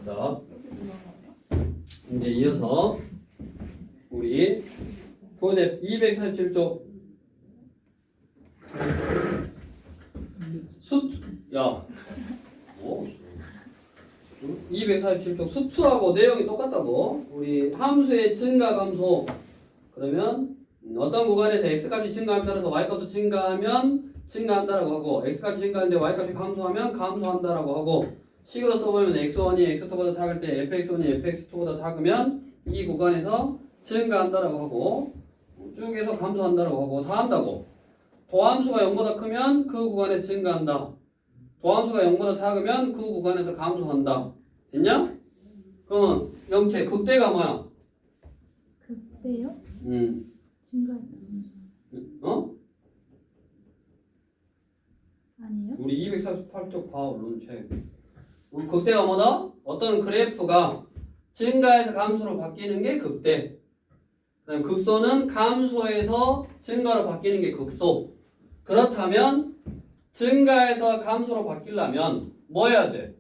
자, 이제 이어서 우리 교재 247쪽 야, 247쪽 수투하고 내용이 똑같다고. 우리 함수의 증가 감소. 그러면 어떤 구간에서 x값이 증가함에 따라서 y값도 증가하면 증가한다라고 하고, x값이 증가하는데 y값이 감소하면 감소한다라고 하고, 식으로 써보면 x1이 x2보다 작을 때 fx1이 fx2보다 작으면 이 구간에서 증가한다라고 하고, 쭉 해서 감소한다라고 하고 다 한다고. 도함수가 0보다 크면 그 구간에서 증가한다. 도함수가 0보다 작으면 그 구간에서 감소한다. 됐냐? 그러면 영태 극대가 뭐야? 극대요? 증가했다. 어? 아니에요? 우리 248쪽 봐 얼른 책. 극대가 뭐다? 어떤 그래프가 증가해서 감소로 바뀌는 게 극대. 그다음 극소는 감소해서 증가로 바뀌는 게 극소. 그렇다면 증가해서 감소로 바뀌려면 뭐 해야 돼?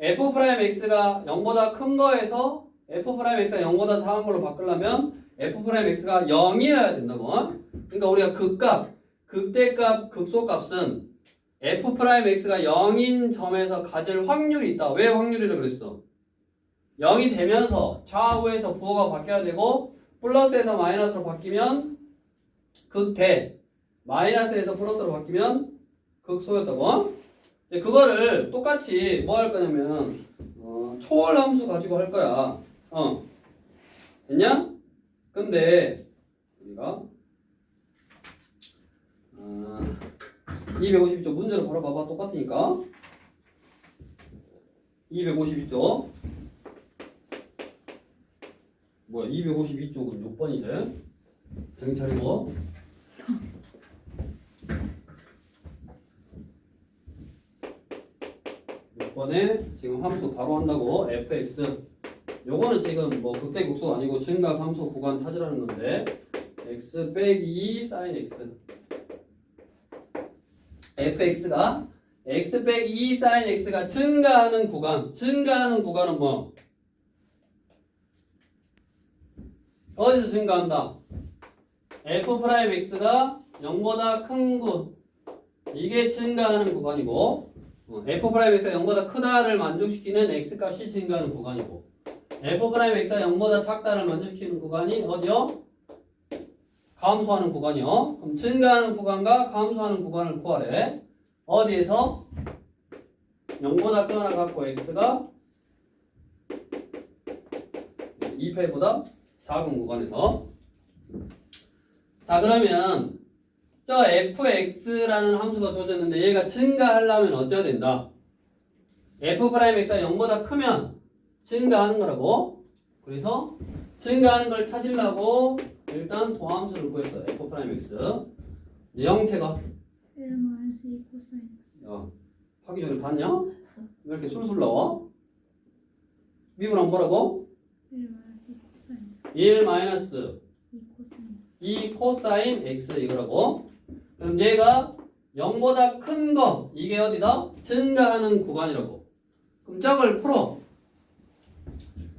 f'x가 0보다 큰 거에서 f'x가 0보다 작은 걸로 바꾸려면 f'x가 0이어야 된다고. 그러니까 우리가 극값, 극대값, 극소값은 f'x가 0인 점에서 가질 확률이 있다. 왜 확률이라고 그랬어? 0이 되면서 좌우에서 부호가 바뀌어야 되고 플러스에서 마이너스로 바뀌면 극대, 마이너스에서 플러스로 바뀌면 극소였다고. 이제 그거를 똑같이 뭐 할 거냐면 초월함수 가지고 할 거야. 됐냐? 근데 우리가 252쪽 문제를 바로 봐봐. 똑같으니까 252쪽 뭐야 252쪽은 몇 번이래? 정신 차리고. 몇 번에 지금 함수 바로 한다고. fx 요거는 지금 뭐 극대 극소 아니고 증가 감소 구간 찾으라는 건데 x 빼기 2 sin x fx가 x 빼기 2 sin x가 증가하는 구간. 증가하는 구간은 뭐? 어디서 증가한다? f'x가 0보다 큰 구. 이게 증가하는 구간이고 f'x가 0보다 크다를 만족시키는 x값이 증가하는 구간이고 f'x가 0보다 작다를 만족시키는 구간이 어디요? 감소하는 구간이요. 그럼 증가하는 구간과 감소하는 구간을 구하래. 어디에서? 0보다 크거나 같고 x가 2패보다 작은 구간에서. 자 그러면 저 fx라는 함수가 주어졌는데 얘가 증가하려면 어찌해야 된다? f'x가 0보다 크면 증가하는 거라고. 그래서 증가하는 걸 찾으려고 일단 도함수를 구했어. f'x 형태가 1-2 코사인 x. 하기 전에 봤냐? 왜 이렇게 술술 나와? 미분하면 뭐라고? 1-2 코사인 1 마이너스 2 코사인 2 코사인 x 이거라고. 그럼 얘가 0보다 큰 거 이게 어디다? 증가하는 구간이라고. 그럼 짝을 풀어.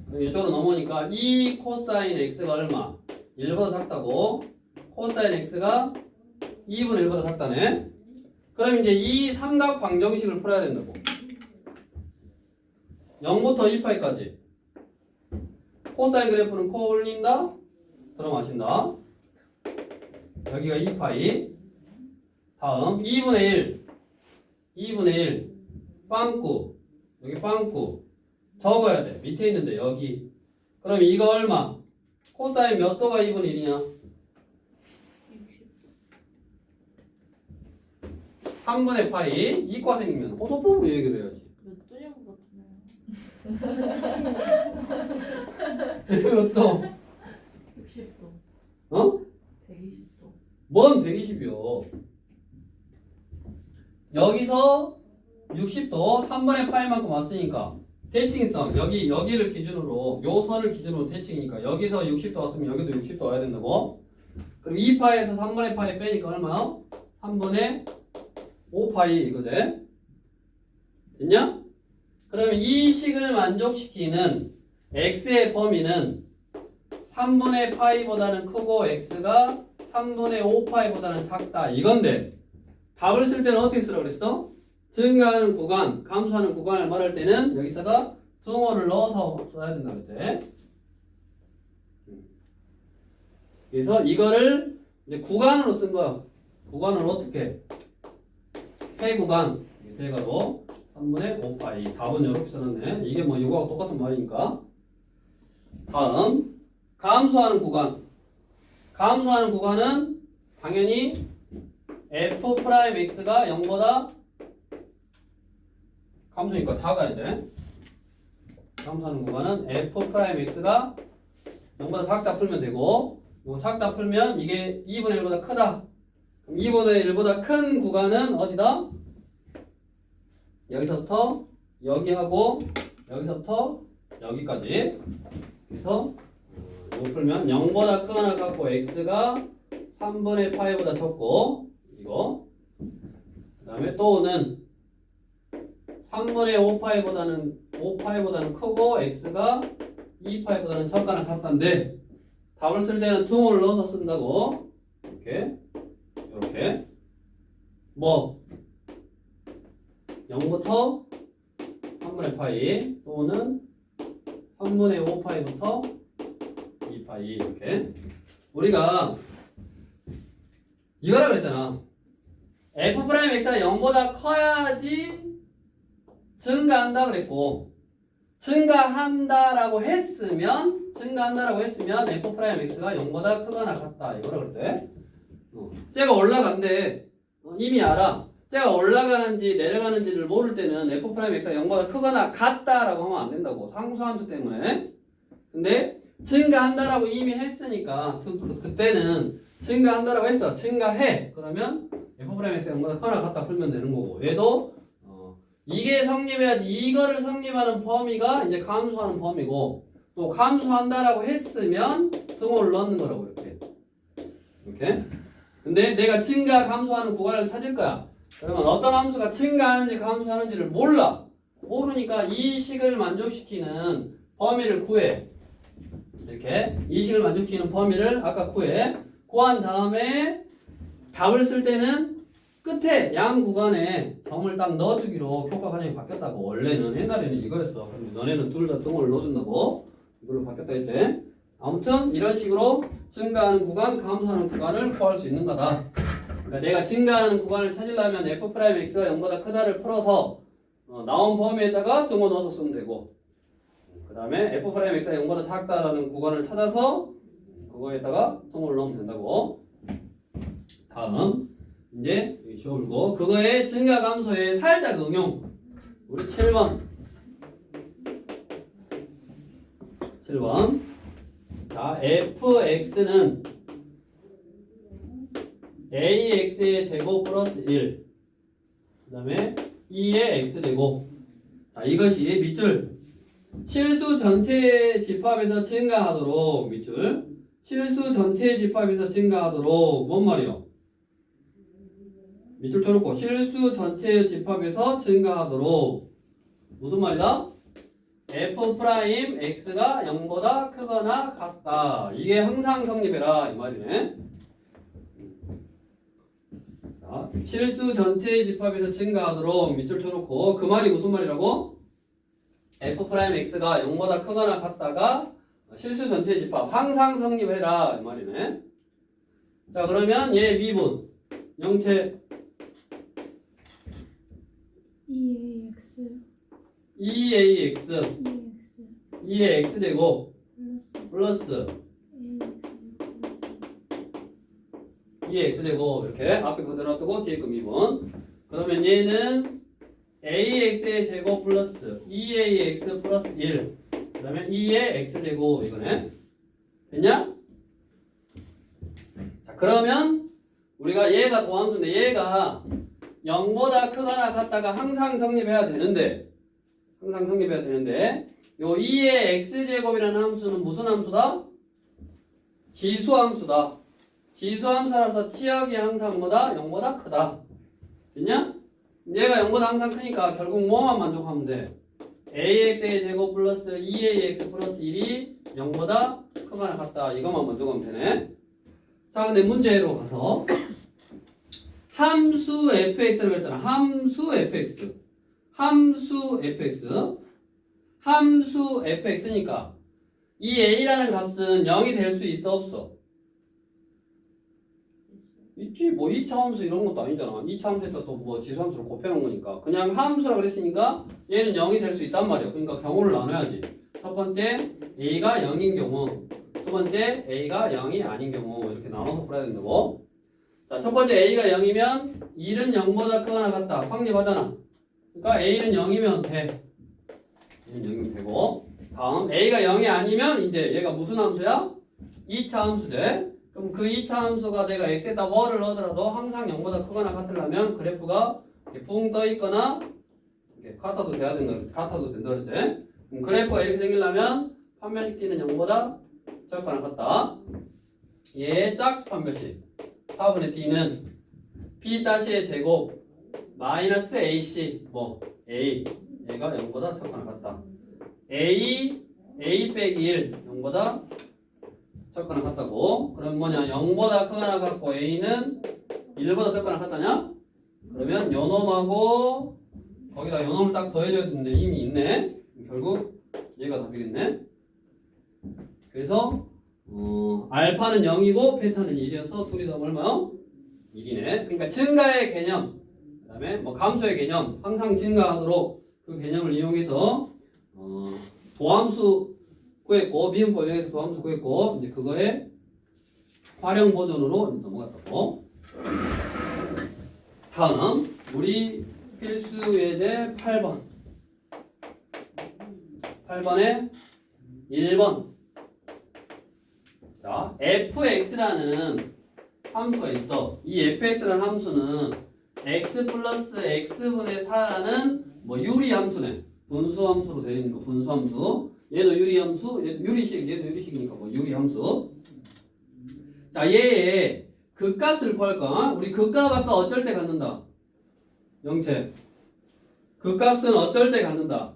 이쪽으로 넘어오니까 2 코사인 x가 얼마? 1보다 작다고. 코사인 x가 2분의 1보다 작다네. 그럼 이제 이 삼각 방정식을 풀어야 된다고. 0부터 2파이까지. 코사인 그래프는 코 올린다. 들어 마신다. 여기가 2파이. 다음 2분의 1. 2분의 1. 빵꾸. 여기 빵꾸. 적어야 돼. 밑에 있는데 여기. 그럼 이거 얼마? 코사인 몇 도가 2분의 1이냐? 3분의 파이. 이과생이면 호도법으로 얘기를 해야지. 몇 도냐고 같으네요. 몇 도? 60도. 어? 120도. 뭔 120이요? 여기서 60도 3분의 파이만큼 왔으니까 대칭성 여기를 기준으로 요 선을 기준으로 대칭이니까 여기서 60도 왔으면 여기도 60도 와야 된다고. 그럼 2파이에서 3분의 파이 빼니까 얼마요? 3분의 5파이 이거지. 됐냐? 그러면 이 식을 만족시키는 x의 범위는 3분의 파이보다는 크고 x가 3분의 5파이보다는 작다 이건데 답을 쓸 때는 어떻게 쓰라고 그랬어? 증가하는 구간, 감소하는 구간을 말할 때는 여기다가 둥어를 넣어서 써야 된다 그랬지. 그래서 이거를 이제 구간으로 쓴 거야. 구간을 어떻게? 폐구간 대가로 3분의 5파이. 답은 이렇게 써놨네. 이게 뭐 이거하고 똑같은 말이니까. 다음 감소하는 구간. 감소하는 구간은 당연히 f'x가 0보다 감소니까 작아야지. 감소하는 구간은 f'x가 0보다 작다 풀면 되고, 뭐 작다 풀면 이게 2분의 1보다 크다. 그럼 2분의 1보다 큰 구간은 어디다? 여기서부터 여기하고 여기서부터 여기까지. 그래서 이거 풀면 0보다 크거나 같고 x가 3분의 파이보다 적고 이거. 그 다음에 또는 3분의 5파이보다는 크고 x가 2파이보다는 적거나 같다인데 답을 쓸 때는 둥을 넣어서 쓴다고. 이렇게 뭐 0부터 3분의 파이 또는 3분의 5파이부터 2파이 이렇게. 우리가 이거라 그랬잖아. f'x가 0보다 커야지 증가한다 그랬고, 증가한다라고 했으면 f'x가 0보다 크거나 같다 이거라 그랬대. 쟤가 올라간대. 이미 알아. 쟤가 올라가는지 내려가는지를 모를 때는 f'x가 0보다 크거나 같다라고 하면 안 된다고. 상수함수 때문에. 근데 증가한다라고 이미 했으니까 그때는 증가한다라고 했어. 증가해. 그러면 f'x가 0보다 크거나 같다 풀면 되는 거고. 얘도 이게 성립해야지. 이거를 성립하는 범위가 이제 감소하는 범위고, 또 감소한다라고 했으면 등호를 넣는 거라고 이렇게. 근데 내가 증가 감소하는 구간을 찾을 거야. 그러면 어떤 함수가 증가하는지 감소하는지를 몰라. 모르니까 이 식을 만족시키는 범위를 구해. 이렇게 이 식을 만족시키는 범위를 아까 구해. 구한 다음에 답을 쓸 때는 끝에 양 구간에 점을 딱 넣어주기로 교과 과정이 바뀌었다고. 원래는 옛날에는 이거였어. 근데 너네는 둘 다 등호를 넣어준다고 이걸로 바뀌었다 했지. 아무튼 이런 식으로 증가하는 구간, 감소하는 구간을 구할 수 있는 거다. 그러니까 내가 증가하는 구간을 찾으려면 f'x가 0보다 크다를 풀어서 나온 범위에다가 등호 넣어서 쓰면 되고, 그 다음에 f'x가 0보다 작다라는 구간을 찾아서 그거에다가 등호를 넣으면 된다고. 다음 이제 쉬울고 그거의 증가 감소에 살짝 응용. 우리 7번. 자, fx는 ax의 제곱 플러스 1, 그 다음에 2의 x제곱. 자, 이것이 밑줄 실수 전체의 집합에서 증가하도록, 밑줄 실수 전체의 집합에서 증가하도록 뭔 말이요? 밑줄 쳐놓고 실수 전체의 집합에서 증가하도록 무슨 말이다? f'x가 0보다 크거나 같다. 이게 항상 성립해라 이 말이네. 자, 실수 전체의 집합에서 증가하도록 밑줄 쳐놓고 그 말이 무슨 말이라고? f'x가 0보다 크거나 같다가 실수 전체의 집합 항상 성립해라 이 말이네. 자, 그러면 얘 미분 영체 2ax 2의 x제곱 플러스 2의 x제곱 이렇게 앞에 그대로 두고 뒤에 거 미분. 그러면 얘는 ax의 제곱 플러스 2ax 플러스 1, 그 다음에 2의 x제곱 이거네. 됐냐? 자, 그러면 우리가 얘가 도함수인데 얘가 0보다 크거나 같다가 항상 성립해야 되는데 요 2의 x제곱이라는 함수는 무슨 함수다? 지수함수다. 지수함수라서 치역이 항상 뭐다? 0보다 크다. 됐냐? 얘가 0보다 항상 크니까 결국 뭐만 만족하면 돼? ax의 제곱 플러스 2ax 플러스 1이 0보다 크거나 같다. 이것만 만족하면 되네. 자, 근데 문제로 가서 함수 fx를 그랬잖아. 함수 fx. 함수 fx니까 이 a라는 값은 0이 될 수 있어 없어? 있지. 뭐 2차 함수 이런 것도 아니잖아. 2차 함수에다 또 뭐 지수함수를 곱해놓은 거니까 그냥 함수라고 그랬으니까 얘는 0이 될 수 있단 말이야. 그러니까 경우를 나눠야지. 첫 번째 a가 0인 경우, 두 번째 a가 0이 아닌 경우 이렇게 나눠서 풀어야 된다고. 자, 첫 번째 a가 0이면 1은 0보다 크거나 같다. 성립하잖아. 그러니까 a는 0이면 돼. a는 0이면 되고. 다음 a가 0이 아니면 이제 얘가 무슨 함수야? 2차 함수제. 그럼 그 2차 함수가 내가 x에다 뭐를 넣더라도 항상 0보다 크거나 같으려면 그래프가 붕 떠 있거나 이렇게 같아도 돼야 된다. 같아도 된다 그랬지? 그럼 그래프가 이렇게 생기려면 판별식 t는 0보다 작거나 같다. 얘 짝수 판별식 4분의 t는 p-의 제곱 마이너스 ac 뭐 a 얘가 0보다 작거나 같다. a 빼기 1 0보다 작거나 같다고. 그럼 뭐냐? 0보다 크거나 같고 a는 1보다 작거나 같다냐? 그러면 요놈하고 거기다 요놈을 딱 더해줘야 되는데 이미 있네. 결국 얘가 답이겠네. 그래서 알파는 0이고 베타는 1이어서 둘이 다 얼마요? 1이네. 그러니까 증가의 개념, 그 다음에 뭐 감소의 개념, 항상 증가하도록 그 개념을 이용해서 도함수 구했고 미분법 이용해서 도함수 구했고 이제 그거에 활용 버전으로 넘어갔다고. 다음 우리 필수 예제 8번에 1번. 자, fx라는 함수가 있어. 이 fx라는 함수는 x 플러스 x분의 4라는 뭐 유리 함수네. 분수 함수로 되어 있는 거, 분수 함수. 얘도 유리 함수, 얘도 유리식, 얘도 유리식이니까 뭐 유리 함수. 자, 얘의 극값을 구할까? 우리 극값 아까 어쩔 때 갖는다. 영채. 극값은 어쩔 때 갖는다.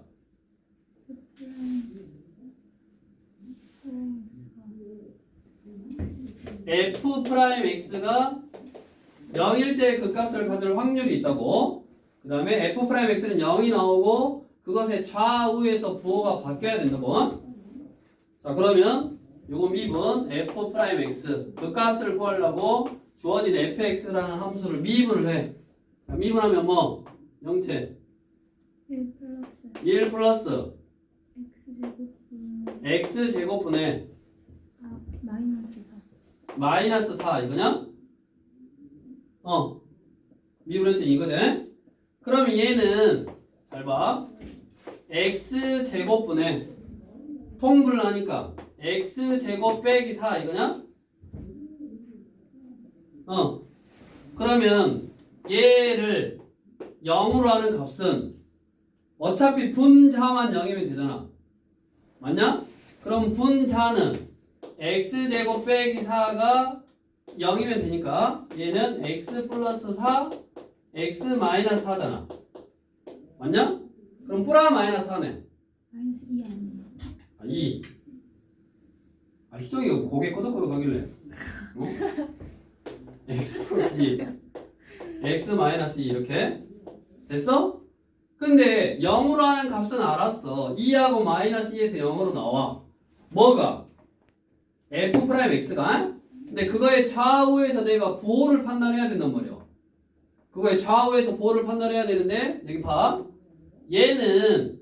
f'x가 0일 때 극값을 가질 확률이 있다고. 그 다음에 f'x는 0이 나오고 그것의 좌우에서 부호가 바뀌어야 된다고. 자, 그러면 요거 미분 f'x 극값을 구하려고 주어진 fx라는 함수를 미분을 해. 자, 미분하면 뭐? 영채 1 플러스 x제곱분의 마이너스 4 이거냐? 미분했더니 이거네. 그럼 얘는 잘 봐. x제곱분의 통분하니까 x제곱 빼기 4 이거냐? 그러면 얘를 0으로 하는 값은 어차피 분자만 0이면 되잖아. 맞냐? 그럼 분자는 x제곱 빼기 4가 0이면 되니까 얘는 x 플러스 4 x 마이너스 4잖아. 맞냐? 그럼 뿌라 마이너스 4네. 마이너스 2 아니에요? 2. 희정이가 고개 끄덕끄덕 하길래 x 플러스 2 x 마이너스 2 이렇게 됐어? 근데 0으로 하는 값은 알았어. 2하고 마이너스 2에서 0으로 나와. 뭐가? f'x가? 근데 그거의 좌우에서 내가 부호를 판단해야 된단 말이야. 그거의 좌우에서 부호를 판단해야 되는데 여기 봐. 얘는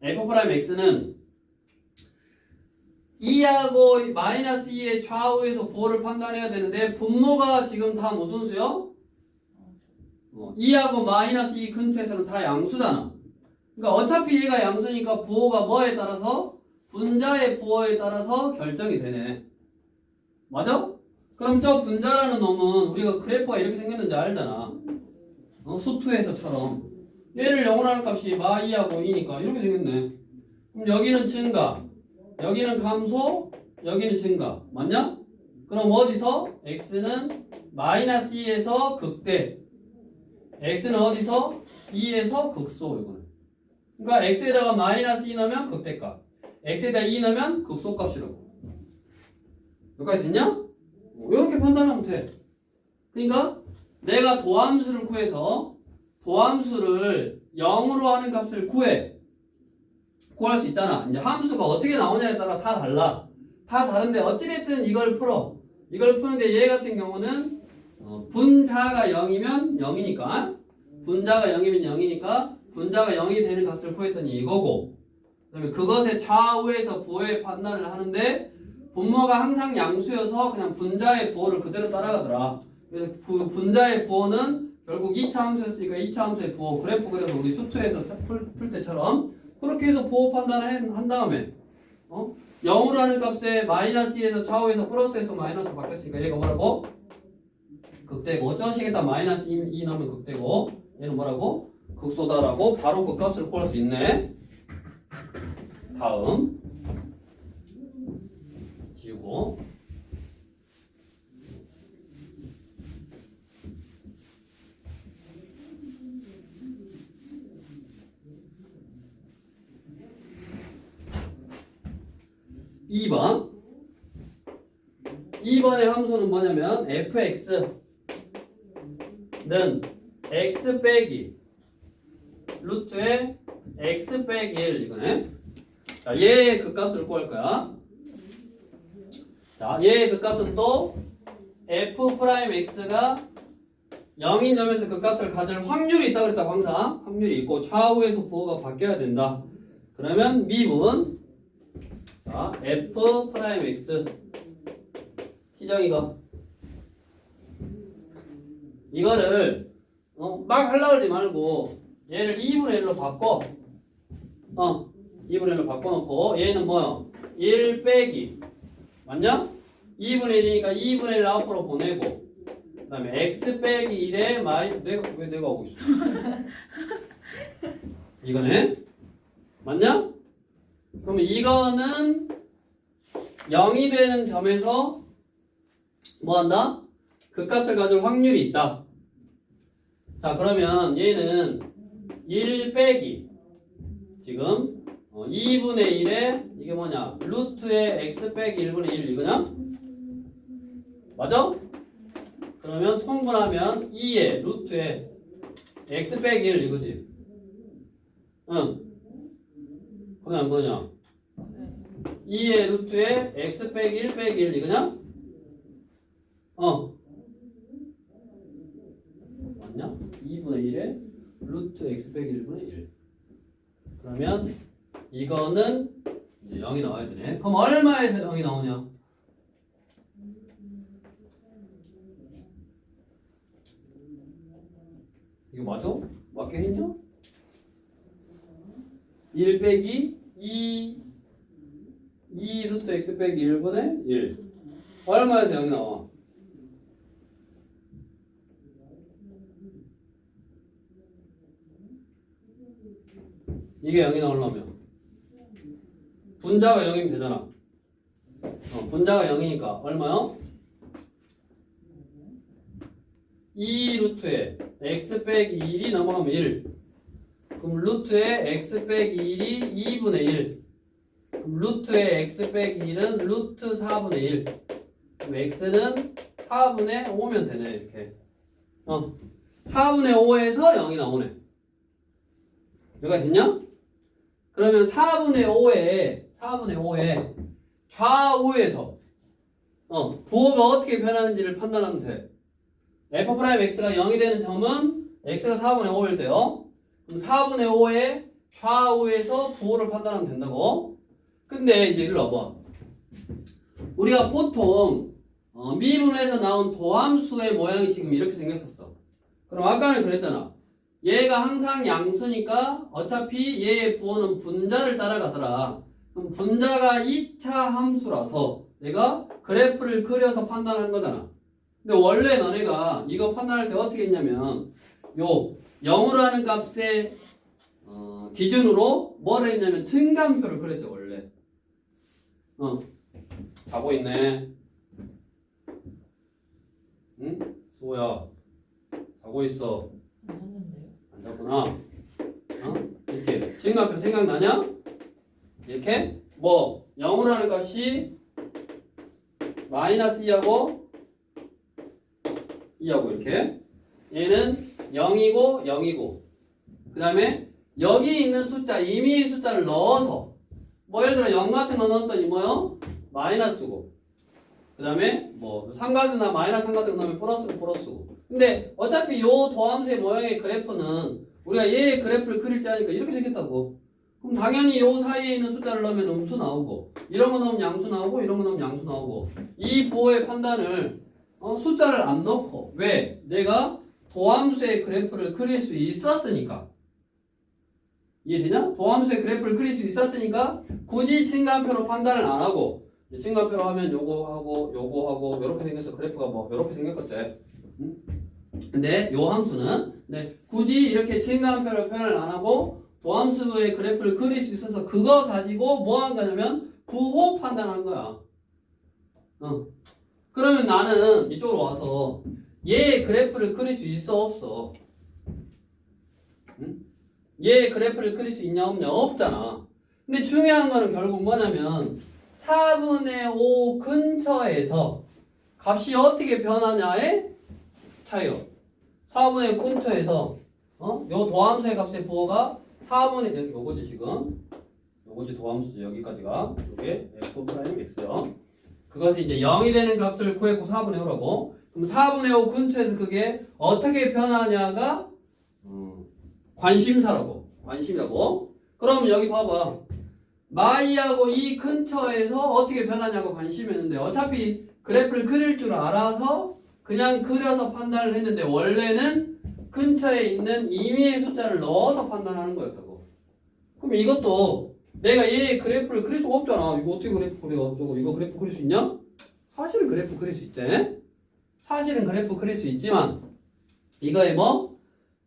f'x는 2하고 마이너스 2의 좌우에서 부호를 판단해야 되는데 분모가 지금 다 무슨 수요? 2하고 마이너스 2 근처에서는 다 양수잖아. 그러니까 어차피 얘가 양수니까 부호가 뭐에 따라서? 분자의 부호에 따라서 결정이 되네. 맞아? 그럼 저 분자라는 놈은 우리가 그래프가 이렇게 생겼는지 알잖아. 수투에서처럼 얘를 0으로 하는 값이 마 2하고 2니까 이렇게 생겼네. 그럼 여기는 증가, 여기는 감소, 여기는 증가. 맞냐? 그럼 어디서? x는 마이너스 2에서 극대, x는 어디서? 2에서 극소 이거는. 그러니까 x에다가 마이너스 2 넣으면 극대값, x에다 2 넣으면 극소값이라고. 여기까지 됐냐? 이렇게 판단하면 돼. 그러니까 내가 도함수를 구해서 도함수를 0으로 하는 값을 구할 수 있잖아. 이제 함수가 어떻게 나오냐에 따라 다 달라. 다 다른데 어찌됐든 이걸 풀어. 이걸 푸는데 얘 같은 경우는 분자가 0이면 0이니까 분자가 0이면 0이니까 분자가 0이 되는 값을 구했더니 이거고, 그다음에 그것의 좌우에서 부호의 판단을 하는데 분모가 항상 양수여서 그냥 분자의 부호를 그대로 따라가더라. 그래서 분자의 부호는 결국 2차 함수였으니까 2차 함수의 부호 그래프 그려서 우리 수투에서 풀 때처럼 그렇게 해서 부호 판단을 한 다음에 0으로 하는 값에 마이너스 2에서 좌우에서 플러스에서 마이너스 바뀌었으니까 얘가 뭐라고? 극대고, 저식에다 마이너스 2 넣으면 극대고, 얘는 뭐라고? 극소다라고 바로 그 값을 구할 수 있네. 다음 지우고, (2번의) 함수는 뭐냐면 fx는 x 빼기 루트의 x 빼기 1 이거네. 자, 얘의 그 값을 구할 거야. 자, 얘의 그 값은 또 f 프라임 x가 0인 점에서 그 값을 가질 확률이 있다 그랬다. 항상 확률이 있고 좌우에서 부호가 바뀌어야 된다. 그러면 미분, 자, f 프라임 x 희정이가 이거를 막 하려고 하지 말고 얘를 2분의 1로 바꿔. 2분의 1로 바꿔놓고 얘는 뭐야? 1 빼기 맞냐? 2분의 1이니까 2분의 1 앞으로 보내고, 그 다음에 x 빼기 1에 내가 하고 있어? 이거네? 맞냐? 그럼 이거는 0이 되는 점에서 뭐 한다? 그 값을 가질 확률이 있다. 자, 그러면 얘는 1 빼기 지금 2분의 1에 이게 뭐냐? 루트의 x 빼기 1분의 1 이거냐? 맞아? 그러면 통분하면 2의 루트에 x 빼기 1 이거지? 응. 그냥 뭐냐? 2의 루트에 x 빼기 1 빼기 1 이거냐? 맞냐? 2분의 1에 루트 x 빼기 1분의 1. 그러면 이거는 이제 0이 나와야 되네. 그럼 얼마에서 0이 나오냐? 이거 맞아? 맞게 했냐? 1 빼기 2 루트 x 빼기 1분의 1. 얼마에서 0이 나와? 이게 0이 나오려면 분자가 0이면 되잖아. 분자가 0이니까 얼마요? 2 루트에 x 빼기 1이 넘어가면 1. 그럼 루트에 x 빼기 1이 2분의 1. 그럼 루트에 x 빼기 1은 루트 4분의 1. 그럼 x는 4분의 5면 되네. 이렇게 4분의 5에서 0이 나오네. 여기가 됐냐? 그러면 4분의 5에 좌우에서 부호가 어떻게 변하는지를 판단하면 돼. f'x가 0이 되는 점은 x가 4분의 5일 때요. 그럼 4분의 5에 좌우에서 부호를 판단하면 된다고. 근데 이제 일로 와봐. 우리가 보통 미분에서 나온 도함수의 모양이 지금 이렇게 생겼었어. 그럼 아까는 그랬잖아. 얘가 항상 양수니까 어차피 얘의 부호는 분자를 따라가더라. 그럼 분자가 2차 함수라서 내가 그래프를 그려서 판단한 거잖아. 근데 원래 너네가 이거 판단할 때 어떻게 했냐면 요 0으로 하는 값의 기준으로 뭐를 했냐면 증감표를 그렸죠. 원래 자고 있네. 응? 수호야 자고 있어. 거잖아. 이렇게 증가표 생각나냐? 이렇게 뭐 0으로 하는 값이 마이너스 2하고 2하고 이렇게 얘는 0이고 0이고 그 다음에 여기 있는 숫자 임의의 숫자를 넣어서 뭐 예를 들어 0 같은 거 넣었더니 뭐요? 마이너스고 그 다음에 뭐 3 같은나 마이너스 3 같은 거 넣으면 플러스고 플러스고 근데 어차피 요 도함수의 모양의 그래프는 우리가 얘의 그래프를 그릴지 하니까 이렇게 생겼다고 그럼 당연히 요 사이에 있는 숫자를 넣으면 음수 나오고 이런 거 넣으면 양수 나오고 이런 거 넣으면 양수 나오고 이 부호의 판단을 숫자를 안 넣고 왜? 내가 도함수의 그래프를 그릴 수 있었으니까 이해되냐? 도함수의 그래프를 그릴 수 있었으니까 굳이 층간표로 판단을 안 하고 층간표로 하면 요거 하고 요렇게 생겨서 그래프가 뭐 요렇게 생겼겠지 응? 근데 요 함수는 굳이 이렇게 층간표로 표현을 안 하고 도함수의 그래프를 그릴 수 있어서 그거 가지고 뭐 한 거냐면 부호 판단한 거야 그러면 나는 이쪽으로 와서 얘의 그래프를 그릴 수 있어 없어? 응? 얘의 그래프를 그릴 수 있냐 없냐? 없잖아. 근데 중요한 거는 결국 뭐냐면 4분의 5 근처에서 값이 어떻게 변하냐의 차이요. 4분의 5 근처에서 요 도함수의 값의 부호가 4분의 여기 요거지 지금 요거지 도함수지 여기까지가 요게 f 프라임 x요. 그것이 이제 0이 되는 값을 구했고 4분의 5라고 그럼 4분의 5 근처에서 그게 어떻게 변하냐가 관심이라고 그럼 여기 봐봐 마이하고 이 근처에서 어떻게 변하냐고 관심이었는데 어차피 그래프를 그릴 줄 알아서 그냥 그려서 판단을 했는데 원래는 근처에 있는 임의의 숫자를 넣어서 판단하는 거였다고 그럼 이것도 내가 얘의 그래프를 그릴 수가 없잖아 이거 어떻게 그래프 그려 저거 이거 그래프 그릴 수 있냐? 사실은 그래프 그릴 수 있지 사실은 그래프 그릴 수 있지만 이거에 뭐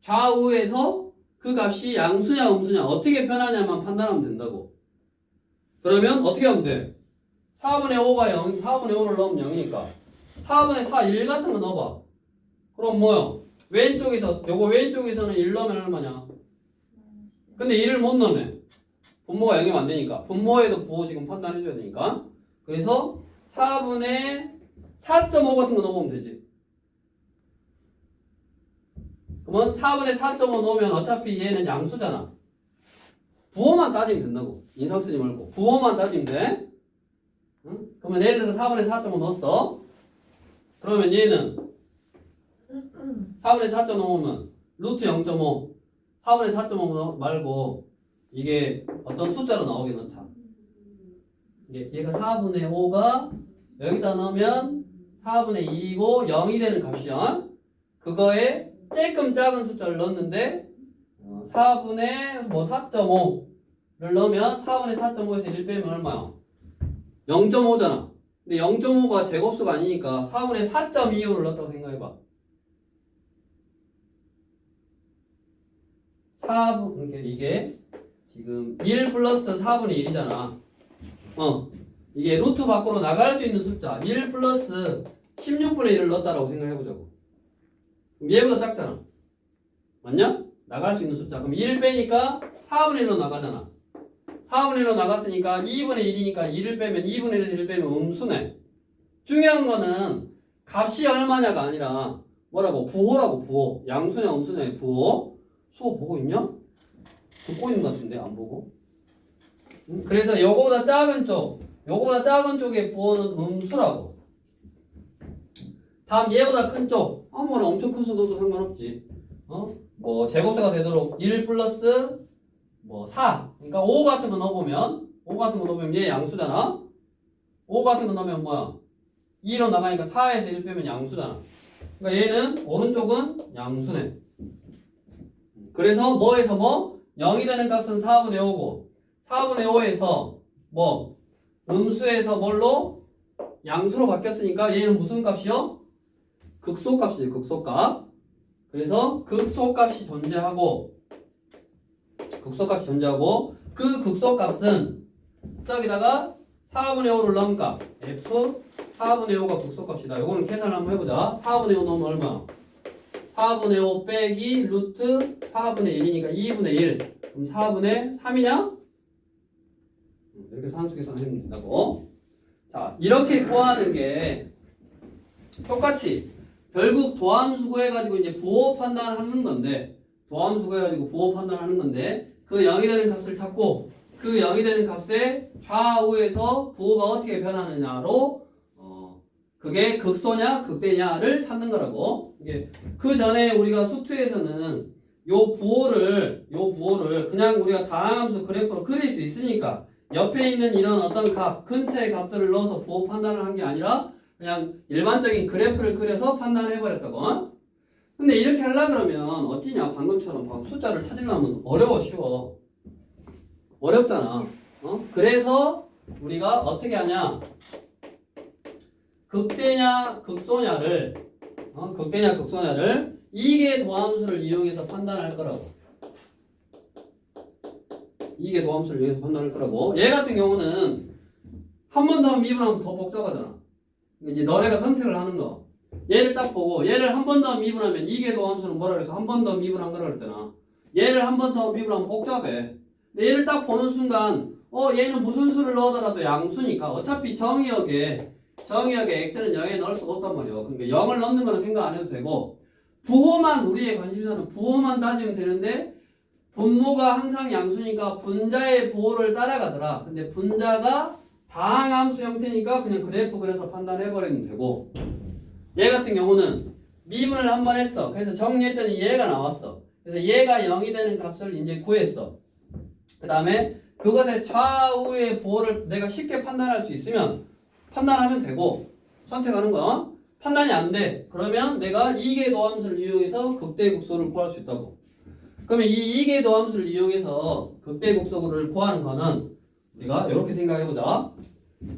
좌우에서 그 값이 양수냐 음수냐 어떻게 변하냐만 판단하면 된다고 그러면 어떻게 하면 돼? 4분의 5가 0, 4분의 5를 넣으면 0이니까 4분의 4, 1 같은 거 넣어봐 그럼 뭐요? 요거 왼쪽에서는 1 넣으면 얼마냐? 근데 1을 못 넣네 분모가 0이면 안 되니까 분모에도 부호 지금 판단해줘야 되니까 그래서 4분의 4.5 같은 거 넣어보면 되지 그러면 4분의 4.5 넣으면 어차피 얘는 양수잖아 부호만 따지면 된다고 인상 쓰지 말고 부호만 따지면 돼 응? 그러면 예를 들어서 4분의 4.5 넣었어 그러면 얘는 4분의 4.5 넣으면 루트 0.5 4분의 4.5 말고 이게 어떤 숫자로 나오게 넣자 얘가 4분의 5가 여기다 넣으면 4분의 2이고 0이 되는 값이야 그거에 조금 작은 숫자를 넣었는데 4분의 4.5를 넣으면 4분의 4.5에서 1 빼면 얼마야? 0.5잖아 근데 0.5가 제곱수가 아니니까 4분의 4.25를 넣었다고 생각해봐 4분 그러니까 이게 지금 1 플러스 4분의 1이잖아 이게 루트 밖으로 나갈 수 있는 숫자 1 플러스 16분의 1을 넣었다라고 생각해보자고 그럼 얘보다 작잖아 맞냐? 나갈 수 있는 숫자 그럼 1 빼니까 4분의 1로 나가잖아 4분의 1로 나갔으니까 2분의 1이니까 1을 빼면 2분의 1에서 1을 빼면 음수네 중요한 거는 값이 얼마냐가 아니라 뭐라고? 부호라고 부호 양수냐 음수냐의 부호 수호 보고 있냐? 듣고 있는 것 같은데 안 보고 그래서 요거보다 작은 쪽의 부호는 음수라고 다음 얘보다 큰 쪽 아무거나 엄청 큰 수도 상관없지 뭐 제곱수가 되도록 1 플러스 4 그러니까 5 같은 거 넣어보면 얘 양수잖아 5 같은 거 넣으면 뭐야 2로 나가니까 4에서 1 빼면 양수잖아 그러니까 얘는 오른쪽은 양수네 그래서 뭐에서 0이 되는 값은 4분의 5고 4분의 5에서 음수에서 뭘로? 양수로 바뀌었으니까 얘는 무슨 값이요? 극소값이지 극소값 그래서 극소값이 존재하고 그 극소값은 저기다가 4분의 5를 넣은 값 F 4분의 5가 극소값이다 요거는 계산을 한번 해보자 4분의 5 넣으면 얼마? 4분의 5 빼기 루트 4분의 1이니까 2분의 1. 그럼 4분의 3이냐? 이렇게 산수계산 하면 된다고. 자, 이렇게 구하는 게 똑같이 결국 도함수 구해가지고 이제 부호 판단하는 건데, 도함수 구해가지고 부호 판단하는 건데, 그 0이 되는 값을 찾고 그 0이 되는 값의 좌우에서 부호가 어떻게 변하느냐로 그게 극소냐 극대냐를 찾는 거라고. 이게 그 전에 우리가 수투에서는 요 부호를 그냥 우리가 다항함수 그래프로 그릴 수 있으니까 옆에 있는 이런 어떤 값 근처의 값들을 넣어서 부호 판단을 한 게 아니라 그냥 일반적인 그래프를 그려서 판단을 해버렸다고. 근데 이렇게 하려 그러면 어찌냐, 방금처럼 숫자를 찾으려면 어려워. 쉬워 어렵잖아. 그래서 우리가 어떻게 하냐, 극대냐 극소냐를 이계 도함수를 이용해서 판단할 거라고. 이계 도함수를 이용해서 판단할 거라고. 얘 같은 경우는 한 번 더 미분하면 더 복잡하잖아. 이제 너네가 선택을 하는 거. 얘를 딱 보고 얘를 한 번 더 미분하면 이계 도함수는 뭐라 그래서 한 번 더 미분한 거라 그랬잖아. 얘를 한 번 더 미분하면 복잡해. 근데 얘를 딱 보는 순간 얘는 무슨 수를 넣어더라도 양수니까 어차피 정의역에 x는 0에 넣을 수가 없단 말이야. 그러니까 0을 넣는 거는 생각 안 해도 되고, 부호만, 우리의 관심사는 부호만 따지면 되는데 분모가 항상 양수니까 분자의 부호를 따라가더라. 근데 분자가 다항함수 형태니까 그냥 그래프 그려서 판단해버리면 되고, 얘 같은 경우는 미분을 한 번 했어. 그래서 정리했더니 얘가 나왔어. 그래서 얘가 0이 되는 값을 이제 구했어. 그 다음에 그것의 좌우의 부호를 내가 쉽게 판단할 수 있으면 판단하면 되고, 선택하는 거야. 판단이 안 돼. 그러면 내가 이계 도함수를 이용해서 극대극소를 구할 수 있다고. 그러면 이 이계 도함수를 이용해서 극대극소를 구하는 거는 우리가 이렇게 생각해보자.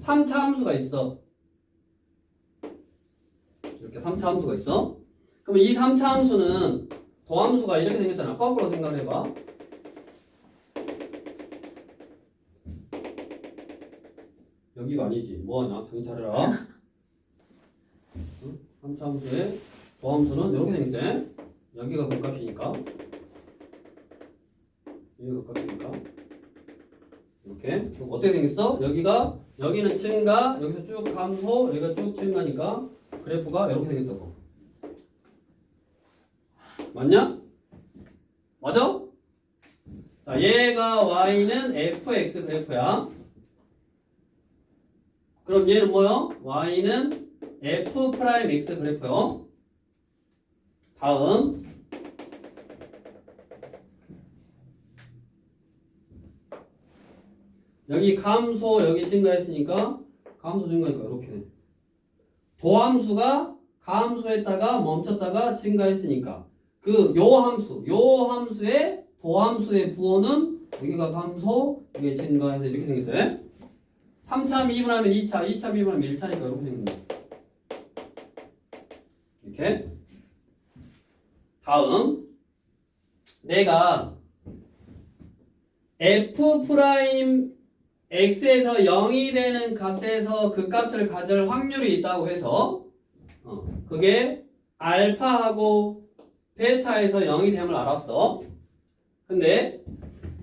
3차 함수가 있어. 이렇게 3차 함수가 있어. 그러면 이 3차 함수는 도함수가 이렇게 생겼잖아. 거꾸로 생각을 해봐. 여기가 아니지. 뭐하냐? 정신 차려라. 3차 함수의 도함수는 이렇게 생겼대. 여기가 극값이니까. 여기가 극값이니까. 이렇게. 어떻게 생겼어? 여기는 증가, 여기서 쭉 감소, 여기가 쭉 증가니까 그래프가 이렇게 생겼다고. 맞냐? 맞아? 자, 얘가 y는 fx 그래프야. 그럼 얘는 뭐요? y는 f'(x) 그래프요. 다음 여기 감소, 여기 증가했으니까 감소 증가니까 이렇게 돼. 도함수가 감소했다가 멈췄다가 증가했으니까 요 함수의 도함수의 부호는 여기가 감소, 이게 증가해서 이렇게 생겼대. 3차 미분하면 2차, 2차 미분하면 1차니까 이렇게 생깁니다. 이렇게. 다음 내가 f'x에서 0이 되는 값에서 그 값을 가질 확률이 있다고 해서 그게 알파하고 베타에서 0이 됨을 알았어. 근데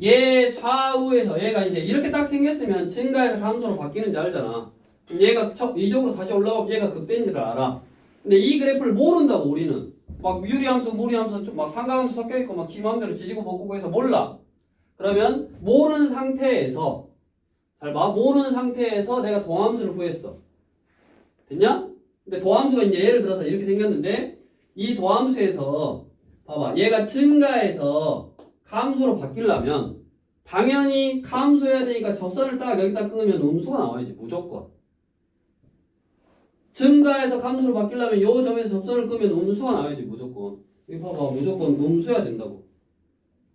얘 좌우에서 얘가 이제 이렇게 딱 생겼으면 증가해서 감소로 바뀌는지 알잖아. 얘가 이쪽으로 다시 올라오면 얘가 극대인지를 알아. 근데 이 그래프를 모른다고. 우리는 막 유리함수, 무리함수, 막 상가함수 섞여있고 막 기마음대로 지지고 볶고 해서 몰라. 그러면 모르는 상태에서, 잘 봐, 모르는 상태에서 내가 도함수를 구했어. 됐냐? 근데 도함수가 이제 예를 들어서 이렇게 생겼는데 이 도함수에서 봐봐, 얘가 증가해서 감소로 바뀌려면 당연히 감소해야 되니까 접선을 딱 여기다 끊으면 음수가 나와야지. 무조건. 증가해서 감소로 바뀌려면 요 점에서 접선을 끄면 음수가 나와야지. 무조건. 여기 봐봐, 무조건 음수여야 된다고.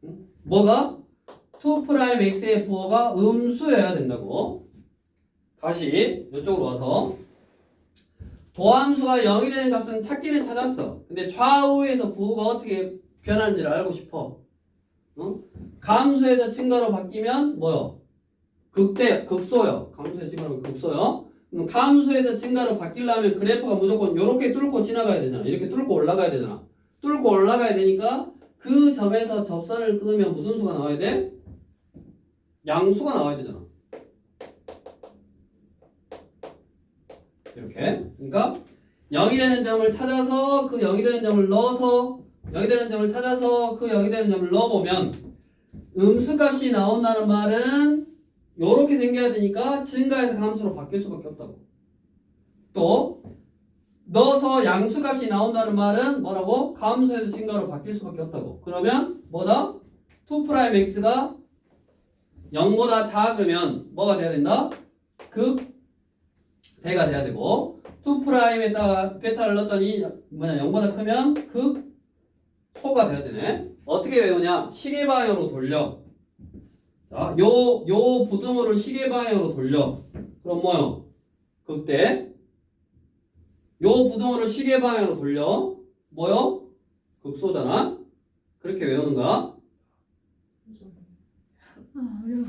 응? 뭐가? 2'x의 부호가 음수여야 된다고. 다시 이쪽으로 와서 도함수가 0이 되는 값은 찾기는 찾았어. 근데 좌우에서 부호가 어떻게 변하는지를 알고 싶어. 감소에서 증가로 바뀌면 뭐요? 극소요. 감소에서 증가로 극소요. 그럼 감소에서 증가로 바뀌려면 그래프가 무조건 이렇게 뚫고 지나가야 되잖아. 이렇게 뚫고 올라가야 되잖아. 뚫고 올라가야 되니까 그 점에서 접선을 끊으면 무슨 수가 나와야 돼? 양수가 나와야 되잖아. 이렇게. 그러니까 0이 되는 점을 찾아서 그 0이 되는 점을 넣어서 0이 되는 점을 찾아서 그 0이 되는 점을 넣어보면 음수값이 나온다는 말은 요렇게 생겨야 되니까 증가해서 감수로 바뀔 수밖에 없다고. 또 넣어서 양수값이 나온다는 말은 뭐라고? 감수에서 증가로 바뀔 수밖에 없다고. 그러면 뭐다? 2'x가 0보다 작으면 뭐가 돼야 된다? 극대가 돼야 되고 2'에다가 베타를 넣었더니 0보다 크면 극소가 돼야 되네. 어떻게 외우냐? 시계 방향으로 돌려. 자, 요 부등호를 시계 방향으로 돌려. 그럼 뭐요? 극대. 요 부등호를 시계 방향으로 돌려. 뭐요? 극소잖아. 그렇게 외우는 거야. 아 어려워.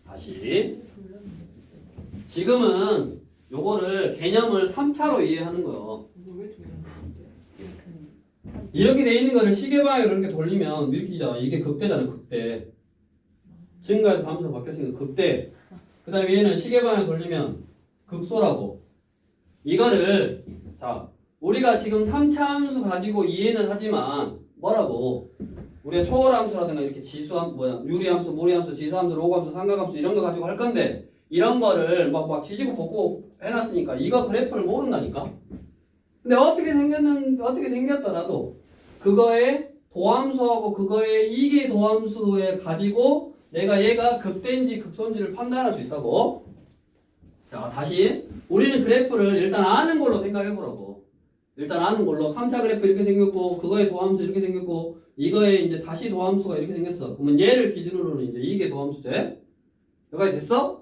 다시. 지금은 요거를 개념을 3차로 이해하는 거예요. 이거 왜 돌렸는데? 이렇게 돼 있는 거를 시계 방향으로 이렇게 돌리면 이렇게 잖아. 이게 극대잖아. 극대. 증가해서 감소로 바뀌었으니까 극대. 그 다음에 얘는 시계 방향 돌리면 극소라고. 이거를 자 우리가 지금 3차 함수 가지고 이해는 하지만 뭐라고 우리가 초월함수라든가 이렇게 지수함 유리함수, 무리함수, 지수함수, 로그함수, 삼각함수 이런 거 가지고 할 건데 이런 거를 막 지지고 볶고 해놨으니까 이거 그래프를 모른다니까. 근데 어떻게 생겼더라도 그거의 도함수하고 그거의 이계 도함수에 가지고 내가 얘가 극대인지 극소인지를 판단할 수 있다고. 자, 다시 우리는 그래프를 일단 아는 걸로 생각해 보라고. 일단 아는 걸로 3차 그래프 이렇게 생겼고 그거의 도함수 이렇게 생겼고 이거에 이제 다시 도함수가 이렇게 생겼어. 그러면 얘를 기준으로는 이제 이게 도함수 돼. 여기까지 됐어?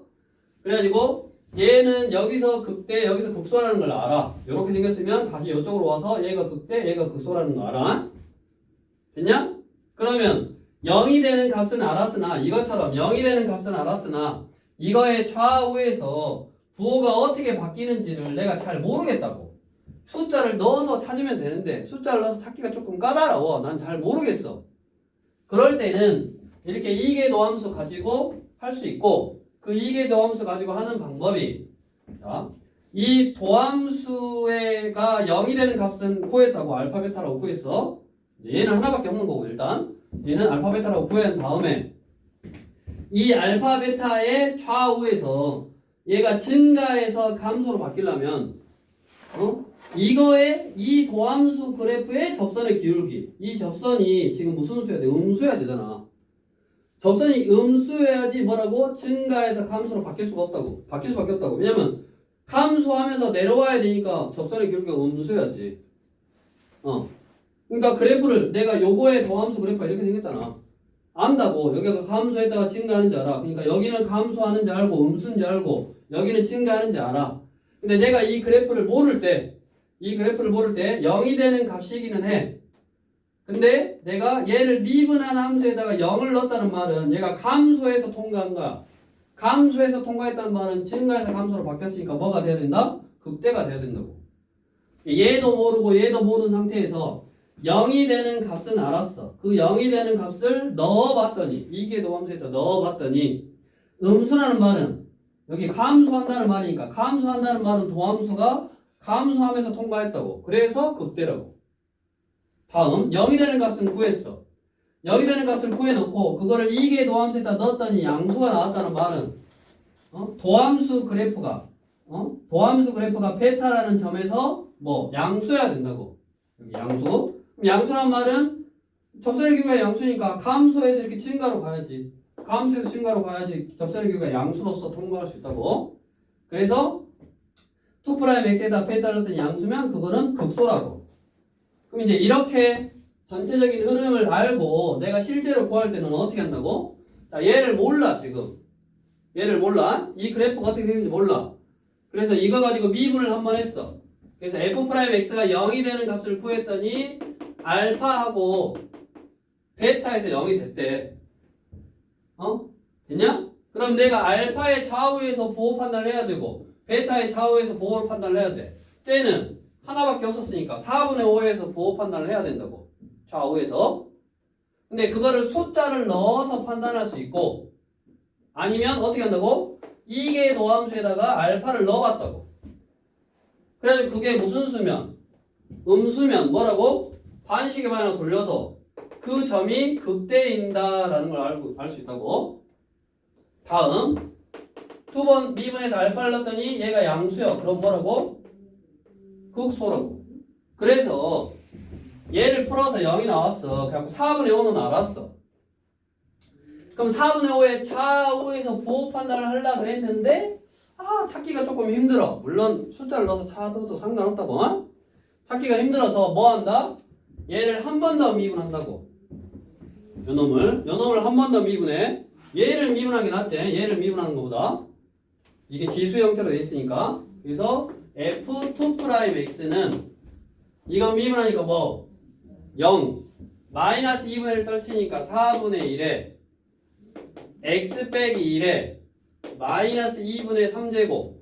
그래가지고 얘는 여기서 극대 여기서 극소라는 걸 알아. 이렇게 생겼으면 다시 이쪽으로 와서 얘가 극대 얘가 극소라는 거 알아. 됐냐? 그러면 0이 되는 값은 알았으나 이것처럼 0이 되는 값은 알았으나 이거의 좌우에서 부호가 어떻게 바뀌는지를 내가 잘 모르겠다고. 숫자를 넣어서 찾으면 되는데 숫자를 넣어서 찾기가 조금 까다로워. 난 잘 모르겠어. 그럴 때는 이렇게 이계 도함수 가지고 할 수 있고 그 이계 도함수 가지고 하는 방법이 자, 이 도함수가 0이 되는 값은 구했다고 알파 베타라고 구했어. 얘는 하나밖에 없는 거고 일단 얘는 알파 베타라고 구한 다음에 이 알파 베타의 좌우에서 얘가 증가해서 감소로 바뀌려면 이거의 이 도함수 그래프의 접선의 기울기 이 접선이 지금 무슨 수여야 돼? 음수여야 되잖아. 접선이 음수여야지 뭐라고? 증가해서 감소로 바뀔 수가 없다고. 바뀔 수밖에 없다고. 왜냐면 감소하면서 내려와야 되니까 접선의 기울기가 음수여야지. 그러니까 그래프를 내가 요거의 도함수 그래프가 이렇게 생겼잖아. 안다고. 여기가 감소했다가 증가하는지 알아. 그러니까 여기는 감소하는지 알고 음수인지 알고 여기는 증가하는지 알아. 근데 내가 이 그래프를 모를 때 0이 되는 값이기는 해. 근데 내가 얘를 미분한 함수에다가 0을 넣었다는 말은 얘가 감소해서 통과한 거야. 감소해서 통과했다는 말은 증가해서 감소로 바뀌었으니까 뭐가 돼야 된다? 극대가 돼야 된다고. 얘도 모르고 얘도 모르는 상태에서 0이 되는 값은 알았어. 그 0이 되는 값을 넣어봤더니 이게 도함수에다 넣어봤더니 음수라는 말은 여기 감소한다는 말이니까 감소한다는 말은 도함수가 감소하면서 통과했다고. 그래서 극대라고. 다음 0이 되는 값은 구했어. 0이 되는 값을 구해놓고 그거를 이계 도함수에다 넣었더니 양수가 나왔다는 말은 도함수 그래프가 베타라는 점에서 뭐 양수여야 된다고. 여기 양수. 그럼 양수란 말은 접선의 기울기가 양수니까 감소해서 이렇게 증가로 가야지. 감소해서 증가로 가야지 접선의 기울기가 양수로서 통과할 수 있다고. 그래서 2'x에다 베타를 넣었더니 양수면 그거는 극소라고. 그럼 이제 이렇게 전체적인 흐름을 알고 내가 실제로 구할 때는 어떻게 한다고? 자, 얘를 몰라 지금. 얘를 몰라. 이 그래프가 어떻게 되는지 몰라. 그래서 이거 가지고 미분을 한번 했어. 그래서 f'x가 0이 되는 값을 구했더니 알파하고 베타에서 0이 됐대. 됐냐? 그럼 내가 알파의 좌우에서 부호 판단을 해야 되고 베타의 좌우에서 부호를 판단을 해야 돼. 쟤는 하나밖에 없었으니까 4분의 5에서 부호 판단을 해야 된다고. 좌우에서. 근데 그거를 숫자를 넣어서 판단할 수 있고 아니면 어떻게 한다고? 이계 도함수에다가 알파를 넣어봤다고. 그래서 그게 무슨 수면? 음수면 뭐라고? 반식의 방향으로 돌려서 그 점이 극대인다라는 걸 알 수 있다고. 다음 두 번 미분에서 알파를 넣었더니 얘가 양수야. 그럼 뭐라고? 극소라고. 그래서 얘를 풀어서 0이 나왔어. 그래갖고 4분의 5는 알았어. 그럼 4분의 5의 좌우에서 부호 판단을 하려고 그랬는데 찾기가 조금 힘들어. 물론 숫자를 넣어서 찾아도 상관없다고. 어? 찾기가 힘들어서 뭐 한다? 얘를 한 번 더 미분한다고. 요놈을 한 번 더 미분해. 얘를 미분하는 게 낫지. 얘를 미분하는 것보다. 이게 지수 형태로 돼 있으니까. 그래서 F2'X는 이거 미분하니까 뭐? 0 마이너스 2분의 1 떨치니까 4분의 1에 x 빼기 1에 마이너스 2분의 3제곱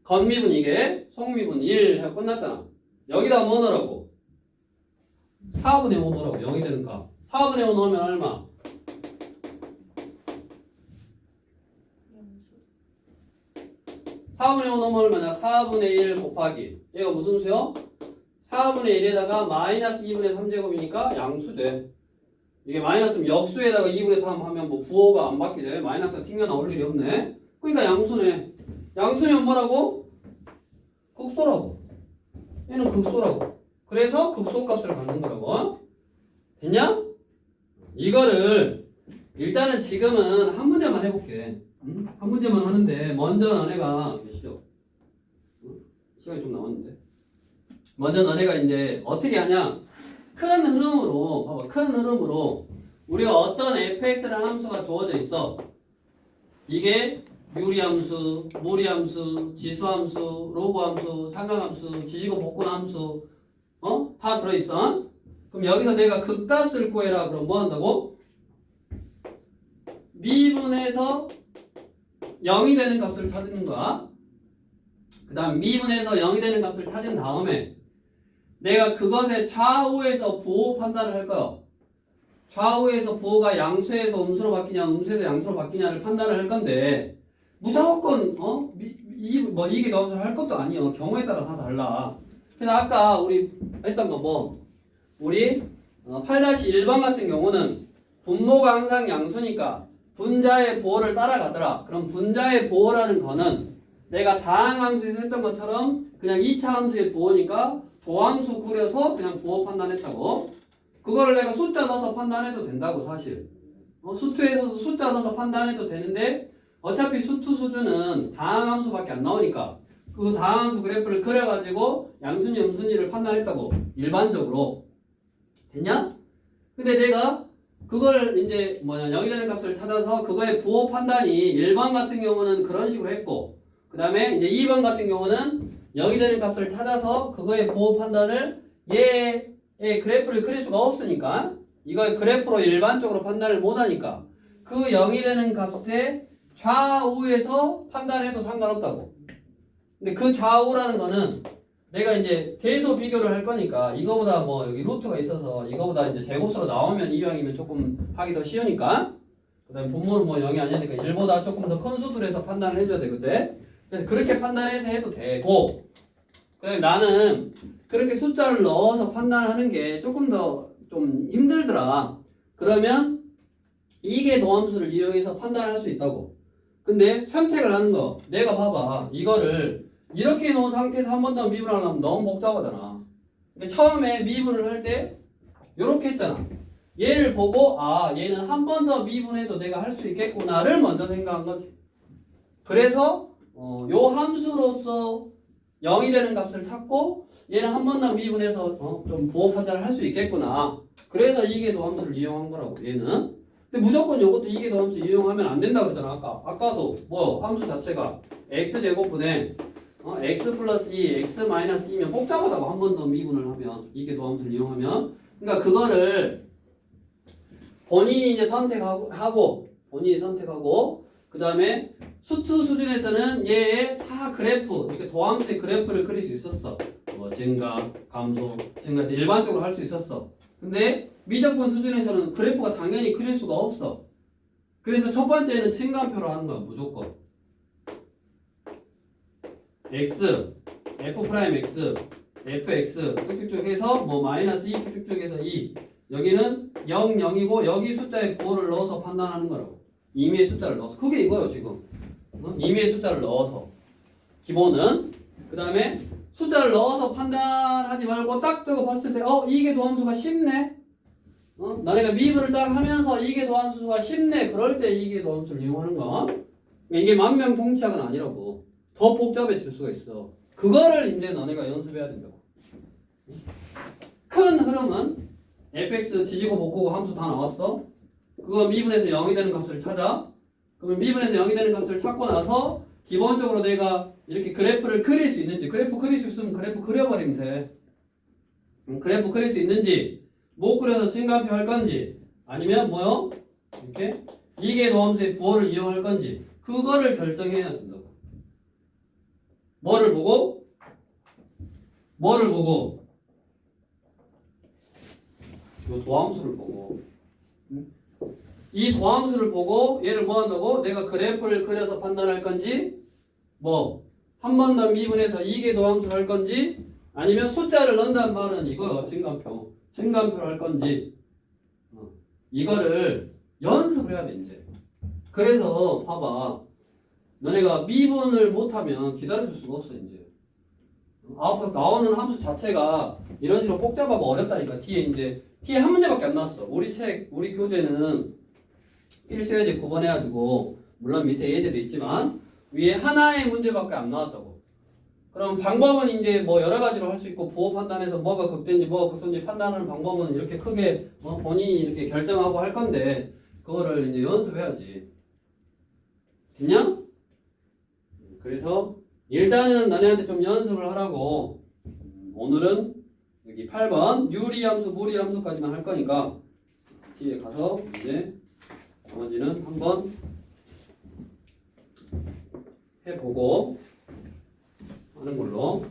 건미분 이게 속미분 1 하고 끝났잖아. 여기다 뭐 넣으라고? 4분의 5 넣으라고. 0이 되니까 4분의 5 넣으면 얼마? 4분의 5 넣으면 얼마냐? 4분의 1 곱하기 얘가 무슨 수요? 4분의 1에다가 마이너스 2분의 3제곱이니까 양수제. 이게 마이너스면 역수에다가 2분의 3 하면 뭐 부호가 안 바뀌죠. 마이너스가 튕겨나올 일이 없네. 그러니까 양수네. 양수면 뭐라고? 극소라고. 얘는 극소라고. 그래서 극소값을 갖는 거라고. 됐냐? 이거를 일단은 지금은 한 문제만 해볼게. 한 문제만 하는데 먼저 너네가 몇 시죠? 시간이 좀 남았는데. 먼저 너네가 이제 어떻게 하냐? 큰 흐름으로 봐봐. 큰 흐름으로 우리가 어떤 fx라는 함수가 주어져 있어. 이게 유리함수, 무리함수, 지수함수, 로그함수, 삼각함수, 지지고 복분함수 다 들어있어. 그럼 여기서 내가 극값을 구해라. 그럼 뭐 한다고? 미분에서 0이 되는 값을 찾는 거야. 그 다음 미분에서 0이 되는 값을 찾은 다음에 내가 그것의 좌우에서 부호 판단을 할 거야. 좌우에서 부호가 양수에서 음수로 바뀌냐 음수에서 양수로 바뀌냐를 판단을 할 건데 무조건 이게 너무 할 것도 아니야. 경우에 따라 다 달라. 그래서 아까 우리 했던 거 뭐 우리 8-1번 같은 경우는 분모가 항상 양수니까 분자의 부호를 따라가더라. 그럼 분자의 부호라는 거는 내가 다항함수에서 했던 것처럼 그냥 2차 함수의 부호니까 도함수 꾸려서 그냥 부호 판단했다고. 그거를 내가 숫자 넣어서 판단해도 된다고 사실. 수투에서도 숫자 넣어서 판단해도 되는데 어차피 수투 수준은 다항함수밖에 안 나오니까 그 다항함수 그래프를 그려가지고 양순위 음순위를 판단했다고. 일반적으로. 됐냐? 근데 내가 그걸 이제 0이 되는 값을 찾아서 그거의 부호 판단이 1번 같은 경우는 그런 식으로 했고 그 다음에 이제 2번 같은 경우는 0이 되는 값을 찾아서 그거의 부호 판단을 얘의 그래프를 그릴 수가 없으니까 이거의 그래프로 일반적으로 판단을 못하니까 그 0이 되는 값의 좌우에서 판단해도 상관없다고. 근데 그 좌우라는 거는 내가 이제 대소 비교를 할 거니까 이거보다 뭐 여기 루트가 있어서 이거보다 이제 제곱수로 나오면 2형이면 조금 하기 더 쉬우니까 그 다음에 분모는 뭐 0이 아니니까 1보다 조금 더 큰 수들에서 판단을 해줘야 되거든. 그래서 그렇게 판단해서 해도 되고 그 다음에 나는 그렇게 숫자를 넣어서 판단하는 게 조금 더 좀 힘들더라. 그러면 이계 도함수를 이용해서 판단을 할 수 있다고. 근데 선택을 하는 거 내가 봐봐. 이거를 이렇게 놓은 상태에서 한 번 더 미분하려면 너무 복잡하잖아. 그러니까 처음에 미분을 할 때 이렇게 했잖아. 얘를 보고 얘는 한 번 더 미분해도 내가 할 수 있겠구나를 먼저 생각한 거지. 그래서 요 함수로서 0이 되는 값을 찾고 얘는 한 번 더 미분해서 좀 부호 판단을 할 수 있겠구나. 그래서 이계도 함수를 이용한 거라고 얘는. 근데 무조건 이것도 이계도 함수 이용하면 안 된다고 그랬잖아. 아까도 함수 자체가 x제곱분에 x 플러스 2, x 마이너스 2면 복잡하다고 한 번 더 미분을 하면 이계도 함수를 이용하면. 그러니까 그거를 본인이 이제 선택하고 그 다음에 수투 수준에서는 얘의 다 그래프, 이렇게 도함수의 그래프를 그릴 수 있었어. 뭐 증가, 감소, 증가해서 일반적으로 할 수 있었어. 근데 미적분 수준에서는 그래프가 당연히 그릴 수가 없어. 그래서 첫 번째는 증가표로 하는 거야, 무조건. x, f'(x), fx 쭉쭉쭉 해서 뭐 마이너스 2 쭉쭉 해서 2. 여기는 0, 0이고 여기 숫자에 부호를 넣어서 판단하는 거라고. 임의의 숫자를 넣어서. 그게 이거예요, 지금. 임의의 숫자를 넣어서. 기본은. 그 다음에 숫자를 넣어서 판단하지 말고 딱 저거 봤을 때 이게 도함수가 쉽네. 너네가 미분을 딱 하면서 이게 도함수가 쉽네. 그럴 때 이게 도함수를 이용하는 거. 이게 만명통치약은 아니라고. 더 복잡해질 수가 있어. 그거를 이제 너네가 연습해야 된다고. 큰 흐름은 fx 지지고 볶고 함수 다 나왔어. 그거 미분에서 0이 되는 값을 찾아. 그러면 미분에서 0이 되는 값을 찾고 나서 기본적으로 내가 이렇게 그래프를 그릴 수 있는지, 그래프 그릴 수 있으면 그래프 그려버리면 돼. 그래프 그릴 수 있는지, 못 그려서 증가표 할 건지, 아니면 뭐요? 이렇게 이게 도함수의 부호를 이용할 건지, 그거를 결정해야 된다고. 뭐를 보고? 뭐를 보고? 이 도함수를 보고. 이 도함수를 보고 얘를 뭐 한다고? 내가 그래프를 그려서 판단할 건지, 뭐 한 번 더 미분해서 이게 도함수를 할 건지, 아니면 숫자를 넣는다는 말은 이거요. 증감표를 할 건지, 이거를 연습을 해야 돼 이제. 그래서 봐봐, 너네가 미분을 못하면 기다려줄 수가 없어 이제. 앞으로 나오는 함수 자체가 이런 식으로 복잡하고 어렵다니까. 뒤에 한 문제밖에 안 나왔어. 우리 교재는 필수 예제 9번 해가지고, 물론 밑에 예제도 있지만 위에 하나의 문제밖에 안 나왔다고. 그럼 방법은 이제 뭐 여러 가지로 할 수 있고, 부호 판단해서 뭐가 극대인지 뭐가 극소인지 판단하는 방법은 이렇게 크게 본인이 이렇게 결정하고 할 건데, 그거를 이제 연습해야지. 됐냐? 그래서 일단은 너네한테 좀 연습을 하라고. 오늘은 여기 8번 유리함수, 무리함수까지만 할 거니까 뒤에 가서 이제 나머지는 한번 해보고 하는 걸로.